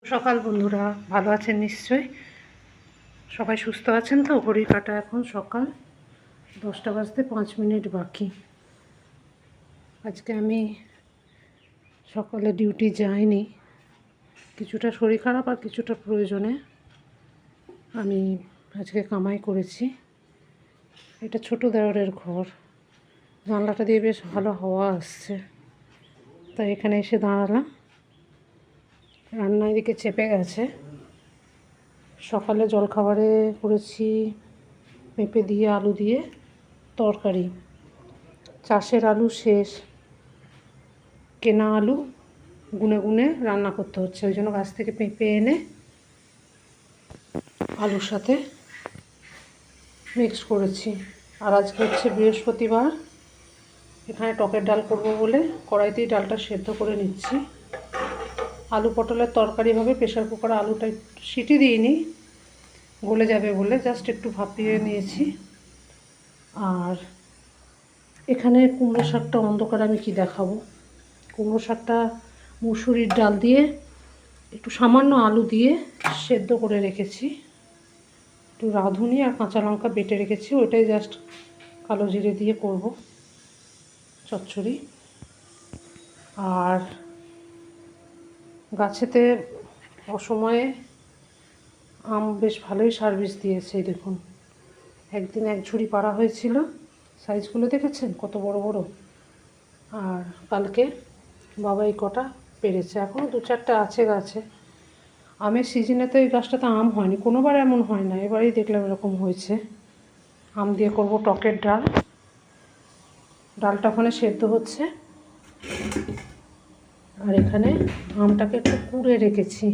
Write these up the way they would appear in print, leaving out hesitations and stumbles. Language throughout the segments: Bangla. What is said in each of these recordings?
সকাল বন্ধুরা, ভালো আছেন নিশ্চয়ই? সবাই সুস্থ আছেন তো? ঘড়ির কাঁটা এখন সকাল 10টা বাজতে 5 মিনিট বাকি। আজকে আমি সকালে ডিউটি যাইনি, কিছুটা শরীর খারাপ আর কিছুটা প্রয়োজনে আমি আজকে কামাই করেছি। এটা ছোট দেওরের ঘর, জানলাটা দিয়ে বেশ ভালো হাওয়া আসছে, তাই এখানে এসে দাঁড়ালাম। রান্না এদিকে চেপে গেছে। সকালে জলখাবারে করেছি পেঁপে দিয়ে আলু দিয়ে তরকারি। চাষের আলু শেষ, কেনা আলু গুনে গুনে রান্না করতে হচ্ছে, ওই জন্য গাছ থেকে পেঁপে এনে আলুর সাথে মিক্স করেছি। আর আজকে হচ্ছে বৃহস্পতিবার, এখানে টকের ডাল করব বলে কড়াইতেই ডালটা সেদ্ধ করে নিচ্ছি। আলু পটলের তরকারি হবে, প্রেশার কুকারে আলুটা সিটি দিইনি, গলে যাবে বলে জাস্ট একটু ভাপিয়ে নিয়েছি। আর এখানে কুমড়ো শাকটা অন্ধকার আমি কি দেখাবো, কুমড়ো শাকটা মুসুরির ডাল দিয়ে একটু সামান্য আলু দিয়ে সেদ্ধ করে রেখেছি, একটু রাঁধুনি আর কাঁচা লঙ্কা বেটে রেখেছি, ওইটাই জাস্ট কালো জিরে দিয়ে করব চচ্চড়ি। আর গাছেতে অসময়ে আম বেশ ভালোই সার্ভিস দিয়েছে, দেখুন একদিন এক ঝুড়ি পাড়া হয়েছিল, সাইজগুলো দেখেছেন কত বড় বড়। আর কালকে বাবা এই কটা পেরেছে, এখনও 2-4টা আছে গাছে। আমের সিজনে তো এই গাছটাতে আম হয়নি, কোনোবার এমন হয় না, এবারেই দেখলাম এরকম হয়েছে। আম দিয়ে করব টকের ডাল, ডালটা ওখানে সেদ্ধ হচ্ছে। আর এখানে আমটাকে একটু কুড়ে রেখেছি,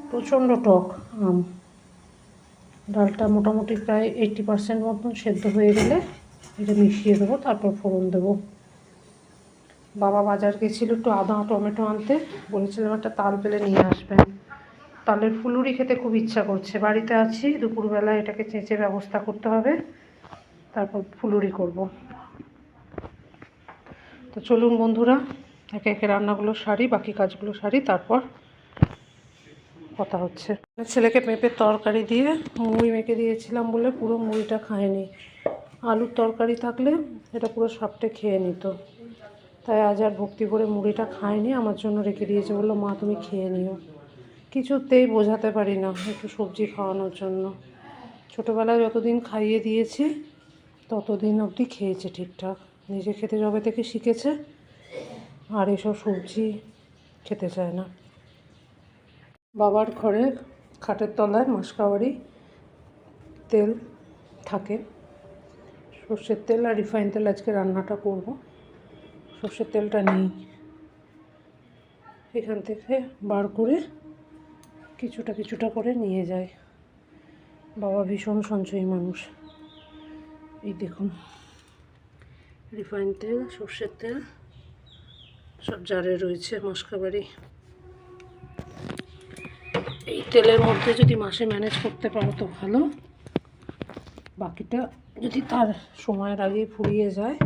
প্রচণ্ড টক আম। ডালটা মোটামুটি প্রায় 80% মতন সেদ্ধ হয়ে গেলে এটা মিশিয়ে দেবো, তারপর ফোড়ন দেবো। বাবা বাজার গেছিল একটু আদা টমেটো আনতে, বলেছিলাম একটা তাল পেলে নিয়ে আসবেন। তালের ফুলুরি খেতে খুব ইচ্ছা করছে, বাড়িতে আছি, দুপুরবেলা এটাকে চেঁচে ব্যবস্থা করতে হবে, তারপর ফুলুরি করব। তো চলুন বন্ধুরা, একে একে রান্নাগুলো সারি, বাকি কাজগুলো সারি, তারপর কথা হচ্ছে। ছেলেকে পেঁপের তরকারি দিয়ে মুড়ি মেখে দিয়েছিলাম বলে পুরো মুড়িটা খায়নি, আলুর তরকারি থাকলে এটা পুরো সাপটে খেয়ে নিত, তাই আজ আর ভক্তি করে মুড়িটা খায়নি, আমার জন্য রেখে দিয়েছে, বললো মা তুমি খেয়ে নিও। কিছুতেই বোঝাতে পারি না একটু সবজি খাওয়ানোর জন্য। ছোটোবেলায় যতদিন খাইয়ে দিয়েছি ততদিন অবধি খেয়েছে ঠিকঠাক, নিজে খেতে যবে থেকে শিখেছে আর এসব সবজি খেতে চায় না। বাবার ঘরে খাটের তলায় মাসকাবারি তেল থাকে, সর্ষের তেল আর রিফাইন তেল আজকে রান্নাটা করব। সর্ষের তেলটা নেই, এখান থেকে বার করে কিছুটা কিছুটা করে নিয়ে যায়। বাবা ভীষণ সঞ্চয়ী মানুষ। এই দেখুন রিফাইন তেল, সর্ষের তেল সব জারে রয়েছে মাসকাবারি। এই তেলের মধ্যে যদি মাসে ম্যানেজ করতে পারো তো ভালো, বাকিটা যদি তার সময়ের আগেই ফুরিয়ে যায়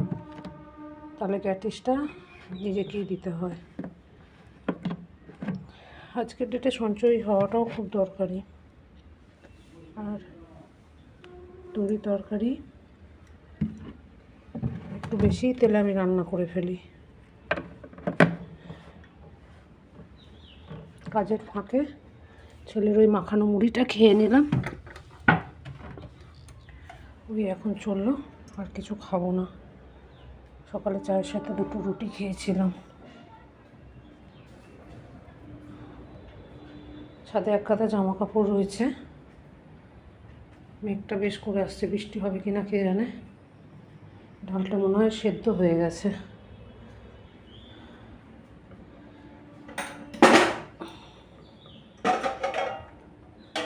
তাহলে গ্যাটিসটা নিজেকেই দিতে হয়। আজকের ডেটে সঞ্চয়ী হওয়াটাও খুব দরকারি। আর তরি তরকারি একটু বেশি তেলে আমি রান্না করে ফেলি, কাজের ফাঁকে ছেলের ওই মাখানো মুড়িটা খেয়ে নিলাম, ওই এখন চললো, আর কিছু খাবো না। সকালে চায়ের সাথে 2টো রুটি খেয়েছিলাম। ছাদে এক গাদা জামা কাপড় রয়েছে, মেঘটা বেশ করে আসছে, বৃষ্টি হবে কিনা কে জানে। ডালটা মনে হয় সেদ্ধ হয়ে গেছে।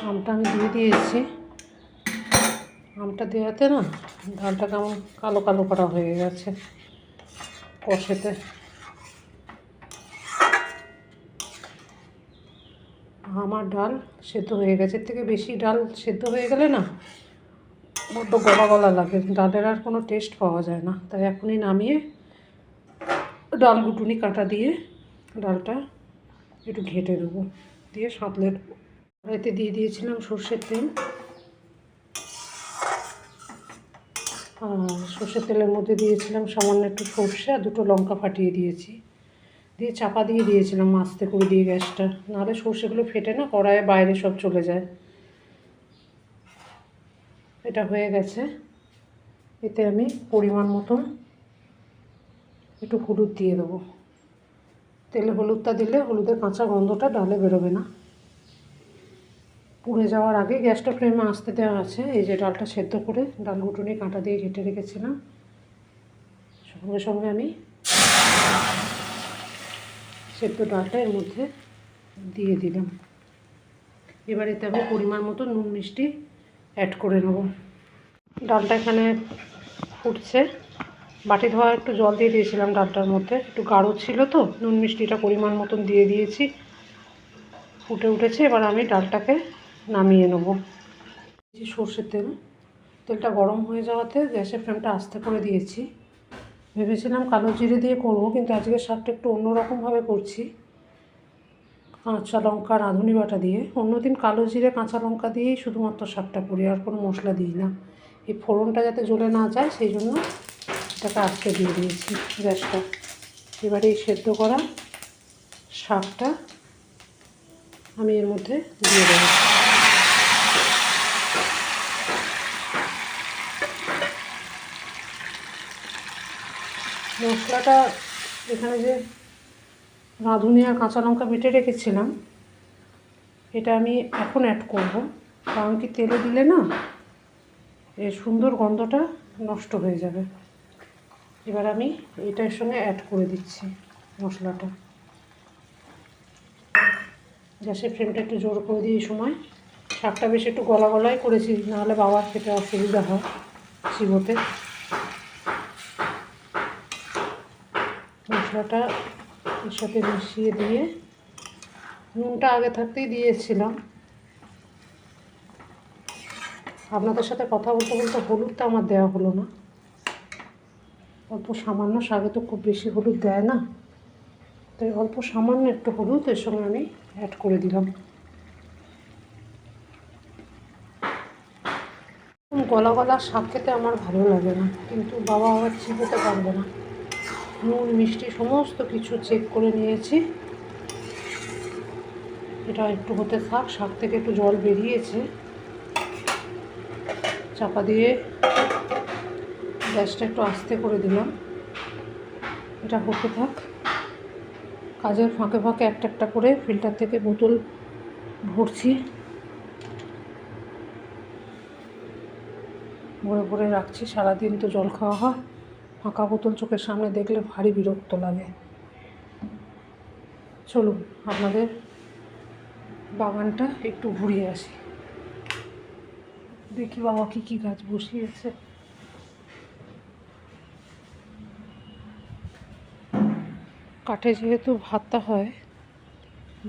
আমটা আমি দিয়ে দিয়েছি, আমটা দেওয়াতে না ডালটা কেমন কালো কালো করা হয়ে গেছে কষেতে। আমার ডাল সেদ্ধ হয়ে গেছে, এর থেকে বেশি ডাল সেদ্ধ হয়ে গেলে না বড্ড গলা গলা লাগে, ডালের আর কোনো টেস্ট পাওয়া যায় না। তাই এখনই নামিয়ে ডাল গুটুনি কাঁটা দিয়ে ডালটা একটু ঘেঁটে দেবো, দিয়ে সাঁতলে দেবো। কড়াইতে দিয়ে দিয়েছিলাম সর্ষের তেল, আর সর্ষের তেলের মধ্যে দিয়েছিলাম সামান্য একটু সর্ষে আর দুটো লঙ্কা ফাটিয়ে দিয়েছি, দিয়ে চাপা দিয়ে দিয়েছিলাম আস্তে করে দিয়ে গ্যাসটা, নাহলে সর্ষেগুলো ফেটে না কড়াইয়ের বাইরে সব চলে যায়। এটা হয়ে গেছে। এতে আমি পরিমাণ মতন একটু হলুদ দিয়ে দেবো। তেলে হলুদটা দিলে হলুদের কাঁচা গন্ধটা ডালে বেরোবে না। পুড়ে যাওয়ার আগে গ্যাসটা ফ্লেমে আস্তে দেওয়া আছে। এই যে ডালটা সেদ্ধ করে ডাল ঘুটুনি কাঁটা দিয়ে ঘেঁটে রেখেছিলাম, সঙ্গে সঙ্গে আমি সেদ্ধ ডালটা এর মধ্যে দিয়ে দিলাম। এবার এতে আমি পরিমাণ মতো নুন মিষ্টি অ্যাড করে নেব। ডালটা এখানে ফুটছে, বাটি ধোয়া একটু জল দিয়ে দিয়েছিলাম ডালটার মধ্যে, একটু গাঢ় ছিল তো, নুন মিষ্টিটা পরিমাণ মতন দিয়ে দিয়েছি, ফুটে উঠেছে। এবার আমি ডালটাকে নামিয়ে নেব। সর্ষের তেল, তেলটা গরম হয়ে যাওয়াতে গ্যাসের ফ্লেমটা আস্তে করে দিয়েছি। ভেবেছিলাম কালো জিরে দিয়ে করবো, কিন্তু আজকে শাকটা একটু অন্যরকমভাবে করছি, কাঁচা লঙ্কা রাঁধুনি বাটা দিয়ে। অন্যদিন কালো জিরে কাঁচা লঙ্কা দিয়েই শুধুমাত্র শাকটা করি, আর কোনো মশলা দিই না। এই ফোড়নটা যাতে জ্বলে না যায় সেই জন্য এটাকে আস্তে দিয়ে দিয়েছি গ্যাসটা। এবারে এই সেদ্ধ করা শাকটা আমি এর মধ্যে দিয়ে দেবো। মশলাটা এখানে যে রাঁধুনি আর কাঁচা লঙ্কা বেটে রেখেছিলাম, এটা আমি এখন অ্যাড করব, কারণ কি তেলে দিলে না এর সুন্দর গন্ধটা নষ্ট হয়ে যাবে। এবার আমি এটার সঙ্গে অ্যাড করে দিচ্ছি মশলাটা। গ্যাসের ফ্লেমটা একটু জোর করে দিয়ে এই সময় শাকটা বেশ একটু গলা গলায় করেছি, নাহলে বাবার খেতে অসুবিধা হয় চিবোতে। মশলাটা এর সাথে মিশিয়ে দিয়ে, নুনটা আগে থাকতেই দিয়েছিলাম। আপনাদের সাথে কথা বলতে বলতে হলুদটা আমার দেওয়া হলো না, অল্প সামান্য, শাকে তো খুব বেশি হলুদ দেয় না, তাই অল্প সামান্য একটু হলুদ এর সঙ্গে আমি অ্যাড করে দিলাম। গলা গলা শাক খেতে আমার ভালো লাগে না, কিন্তু বাবা আবার চিবোতে পারবে না। নুন মিষ্টি সমস্ত কিছু চেক করে নিয়েছি। এটা একটু হতে থাক, শাক থেকে একটু জল বেরিয়েছে। চাপা দিয়ে গ্যাসটা একটু আস্তে করে দিলাম, এটা হতে থাক। কাজের ফাঁকে ফাঁকে একটা একটা করে ফিল্টার থেকে বোতল ভরছি, ভরে ভরে রাখছি। সারাদিন তো জল খাওয়া হয়, ফাঁকা বোতল চোখের সামনে দেখলে ভারী বিরক্ত লাগে। চলুন আপনাদের বাগানটা একটু ঘুরিয়ে আসি, দেখি বাবা কী কী গাছ বসিয়েছে। কাঠে যেহেতু ভাতটা হয়,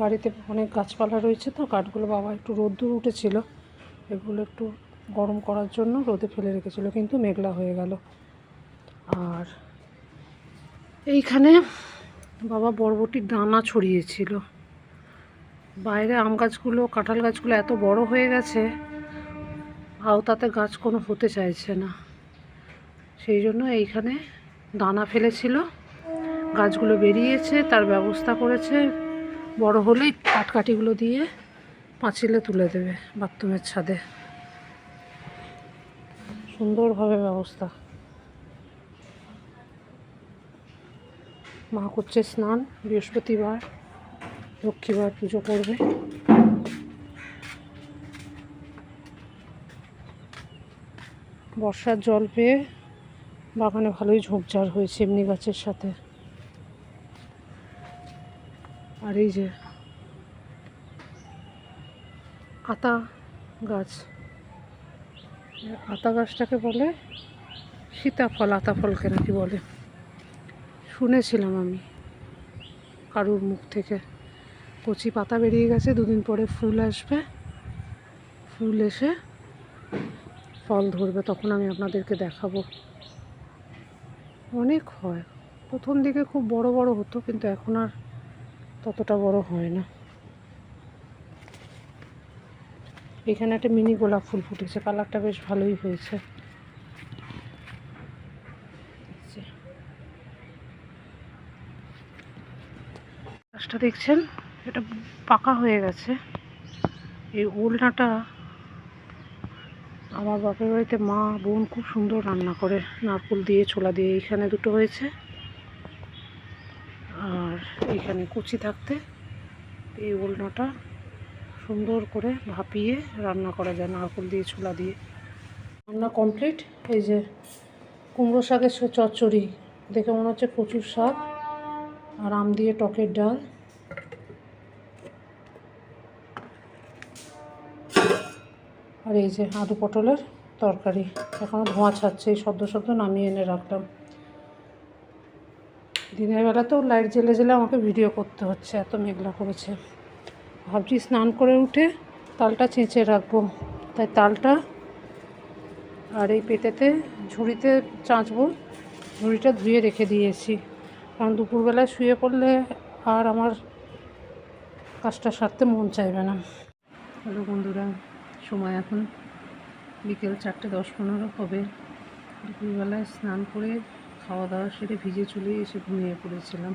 বাড়িতে অনেক গাছপালা রয়েছে, তো কাঠগুলো বাবা একটু রোদ্দুর উঠেছিল, এগুলো একটু গরম করার জন্য রোদে ফেলে রেখেছিল, কিন্তু মেঘলা হয়ে গেল। আর এইখানে বাবা বরবটির দানা ছড়িয়েছিল। বাইরে আম গাছগুলো কাঁঠাল গাছগুলো এত বড় হয়ে গেছে, আওতাতে গাছ কোনো হতে চাইছে না, সেই জন্য এইখানে দানা ফেলেছিল, গাছগুলো বেরিয়েছে, তার ব্যবস্থা করেছে। বড় হলেই কাঠকাঠিগুলো দিয়ে পাঁচিলে তুলে দেবে বাথরুমের ছাদে, সুন্দরভাবে ব্যবস্থা। মা করছে স্নান, বৃহস্পতিবার লক্ষ্মীবার পুজো করবে। বর্ষার জল পেয়ে বাগানে ভালোই ঝোপঝাড় হয়েছে এমনি গাছের সাথে। আর এই যে আতা গাছ, আতা গাছটাকে বলে সীতাফল, আতা ফলকে নাকি বলে, শুনেছিলাম আমি কারুর মুখ থেকে। কচি পাতা বেরিয়ে গেছে, দুদিন পরে ফুল আসবে, ফুল এসে ফল ধরবে, তখন আমি আপনাদেরকে দেখাবো। অনেক হয়, প্রথম দিকে খুব বড় বড় হতো, কিন্তু এখন আর ততটা বড় হয় না। এখানে একটা মিনি গোলাপ ফুল ফুটেছে, কালারটা বেশ ভালোই হয়েছে। গাছটা দেখছেন, এটা পাকা হয়ে গেছে। এই ওলনাটা আমার বাপের বাড়িতে মা বোন খুব সুন্দর রান্না করে, নারকেল দিয়ে ছোলা দিয়ে। এইখানে দুটো হয়েছে, আর এইখানে কুচি থাকতে এই ওলনাটা সুন্দর করে ভাপিয়ে রান্না করা যায় নারকেল দিয়ে ছোলা দিয়ে। রান্না কমপ্লিট। এই যে কুমড়ো শাকের চচ্চড়ি, দেখে মনে হচ্ছে কচুর শাক আর আম দিয়ে টকের ডাল। আর এই যে আলু পটলের তরকারি, এখনও ধোঁয়া ছাড়ছে, এই সদ্য সদ্য নামিয়ে এনে রাখলাম। দিনের বেলাতেও লাইট জ্বেলে জ্বেলে আমাকে ভিডিও করতে হচ্ছে, এত মেঘলা করেছে। ভাবছি স্নান করে উঠে তালটা চেঁচে রাখবো, তাই তালটা আর এই পেটেতে ঝুড়িতে চাঁচবো। ঝুড়িটা ধুয়ে রেখে দিয়েছি, কারণ দুপুরবেলায় শুয়ে পড়লে আর আমার কাজটা সারতে মন চাইবে না। হ্যালো বন্ধুরা, সময় এখন বিকেল 4:10-15 হবে। দুপুরবেলায় স্নান করে খাওয়া দাওয়া সেরে ভিজে চলে এসে ঘুমিয়ে পড়েছিলাম।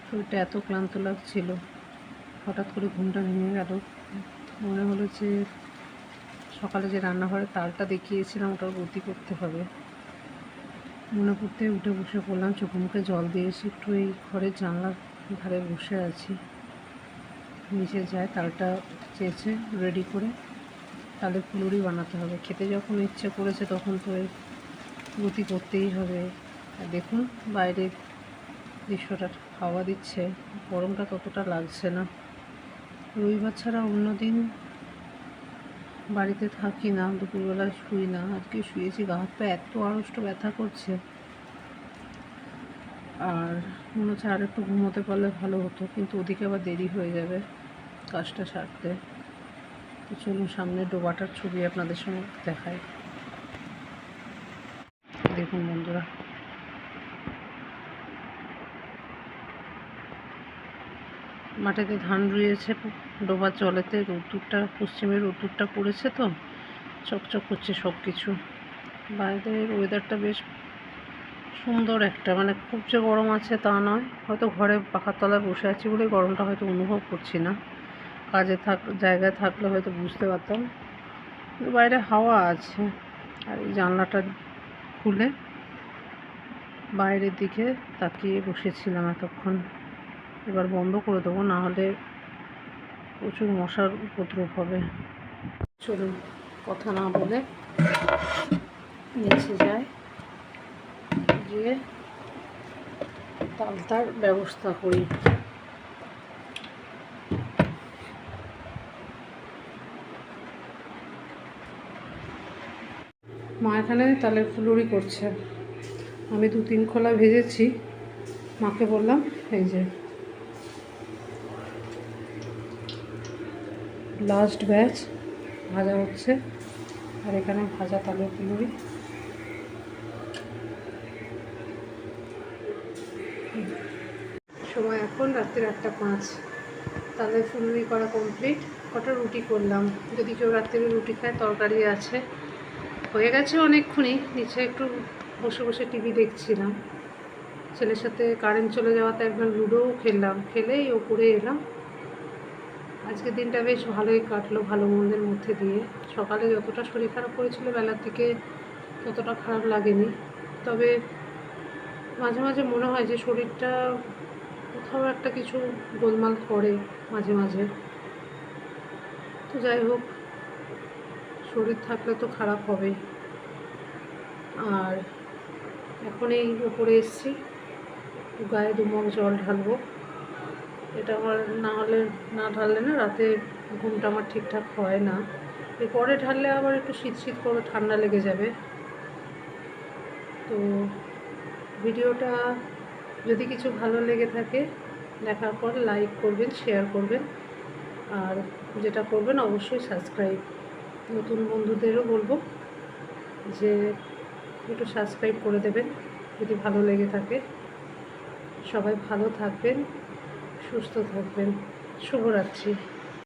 শরীরটা এত ক্লান্ত লাগছিল, হঠাৎ করে ঘুমটা ভেঙে গেল। মনে হলো যে সকালে যে রান্নাঘরে তালটা দেখিয়েছিলাম ওটার গতি করতে হবে। মনে করতে উঠে বসে পড়লাম, চোখে মুখে জল দিয়ে এসে একটু এই ঘরের জানলার ধারে বসে আছি। নিচে যায় তালটা চেয়েছে রেডি করে তালের ফুলুরি বানাতে হবে। খেতে যখন ইচ্ছে করেছে তখন তো গতি করতেই হবে। আর দেখুন বাইরে দৃশ্যটা, হাওয়া দিচ্ছে, গরমটা ততটা লাগছে না। রবিবার ছাড়া অন্য দিন বাড়িতে থাকি না, দুপুরবেলা শুই না। আজকে শুয়েছি, গা হাত পা এত আড়ষ্ট ব্যথা করছে, আর মনে হচ্ছে আর একটু ঘুমোতে পারলে ভালো হতো, কিন্তু ওদিকে আবার দেরি হয়ে যাবে কাজটা সারতে। তো চলুন সামনে ডোবাটার ছবি আপনাদের সঙ্গে দেখাই। দেখুন বন্ধুরা, মাটিতে ধান রুয়েছে, ডোবার জলেতে রোদ্দুরটা, পশ্চিমের রোদ্দুরটা পড়েছে তো চকচক করছে সব কিছু। বাইরের ওয়েদারটা বেশ সুন্দর একটা, মানে খুব যে গরম আছে তা নয়, হয়তো ঘরে পাখার তলায় বসে আছি বলে গরমটা হয়তো অনুভব করছি না। কাজে জায়গায় থাকলে হয়তো বুঝতে পারতাম, কিন্তু বাইরে হাওয়া আছে। আর এই জানলাটা খুলে বাইরের দিকে তাকিয়ে বসেছিলাম এতক্ষণ। এবার বন্ধ করে দেবো, না হলে প্রচুর মশার উপদ্রব হবে। চলুন কথা না বলে নিচে যায়, গিয়ে তালটার ব্যবস্থা করি। মা এখানে তালের ফুলুরি করছে, আমি 2-3 খোলা ভেজেছি। মাকে বললাম এই যে লাস্ট ব্যাচ ভাজা হচ্ছে, আর এখানে ভাজা তালের ফুলুরি। সময় এখন রাত্রি 8:05। তালের ফুলুরি করা কমপ্লিট। কটা রুটি করলাম, যদি কেউ রাত্রিরে রুটি খায়, তরকারি আছে, হয়ে গেছে অনেকক্ষণই। নিচে একটু বসে বসে টিভি দেখছিলাম, ছেলের সাথে কারেন্ট চলে যাওয়াতে একবার লুডোও খেললাম, খেলেই ওপরে এলাম। আজকের দিনটা বেশ ভালোই কাটলো, ভালো মন্দের মধ্যে দিয়ে। সকালে যতটা শরীর খারাপ করেছিল, বেলার দিকে ততটা খারাপ লাগেনি। তবে মাঝে মাঝে মনে হয় যে শরীরটা কোথাও একটা কিছু গোলমাল করে মাঝে মাঝে। তো যাই হোক, শরীর থাকলে তো খারাপ হবেই। আর এখন এই উপরে এসছি, গায়ে 2 মগ জল ঢালবো। এটা আমার না ঢাললে না রাতে ঘুমটা আমার ঠিকঠাক হয় না। এরপরে ঢাললে আবার একটু শীত শীত করে ঠান্ডা লেগে যাবে। তো ভিডিওটা যদি কিছু ভালো লেগে থাকে, দেখার পর লাইক করবেন, শেয়ার করবেন, আর যেটা করবেন অবশ্যই সাবস্ক্রাইব। নতুন বন্ধুদেরও বলবো যে একটু সাবস্ক্রাইব করে দেবেন যদি ভালো লেগে থাকে। সবাই ভালো থাকবেন, সুস্থ থাকবেন। শুভরাত্রি।